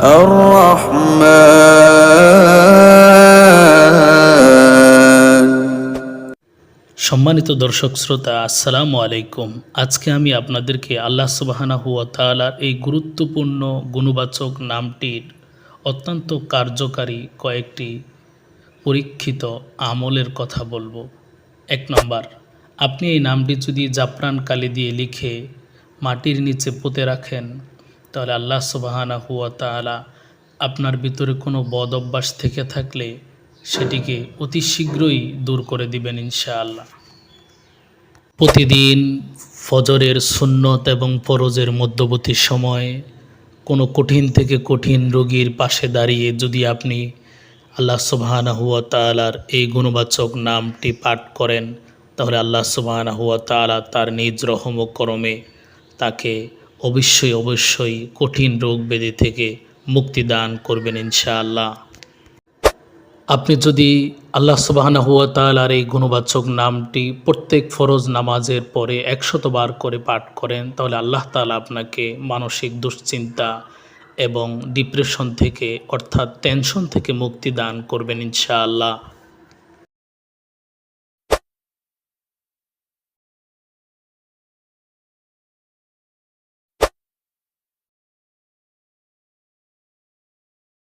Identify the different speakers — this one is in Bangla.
Speaker 1: الرحمن।
Speaker 2: সম্মানিত দর্শক শ্রোতা, আসসালামু আলাইকুম। আজকে আমি আপনাদেরকে আল্লাহ সুবহানাহু ওয়া তাআলার এই গুরুত্বপূর্ণ গুণবাচক নামটির অত্যন্ত কার্যকারী কয়েকটি পরীক্ষিত আমলের কথা বলবো। ১ নম্বর, আপনি এই নামটি যদি জাফরান কালি দিয়ে লিখে মাটির নিচে পুঁতে রাখেন, তাহলে আল্লাহ সুবহানাহু ওয়া তাআলা আপনার ভিতরে কোনো বদ অভ্যাস থেকে থাকলে সেটিকে অতি শীঘ্রই দূর করে দিবেন ইনশাআল্লাহ। প্রতিদিন ফজরের সুন্নত এবং ফরজের মধ্যবর্তী সময়ে কোনো কঠিন থেকে কঠিন রোগীর পাশে দাঁড়িয়ে যদি আপনি আল্লাহ সুবহানাহু ওয়া তাআলার এই গুণবাচক নামটি পাঠ করেন, তাহলে আল্লাহ সুবহানাহু ওয়া তাআলা তার নিজ রহম ও করমে তাকে অবশ্যই কঠিন রোগ ব্যাধি থেকে মুক্তি দান করবেন ইনশাআল্লাহ। আপনি যদি আল্লাহ সুবহানাহু ওয়া তাআলার এই গুণবাচক নামটি প্রত্যেক ফরজ নামাজের পরে ১০০ বার করে পাঠ করেন, তাহলে আল্লাহ তাআলা আপনাকে মানসিক দুশ্চিন্তা এবং ডিপ্রেশন থেকে অর্থাৎ টেনশন থেকে মুক্তি দান করবেন ইনশাআল্লাহ।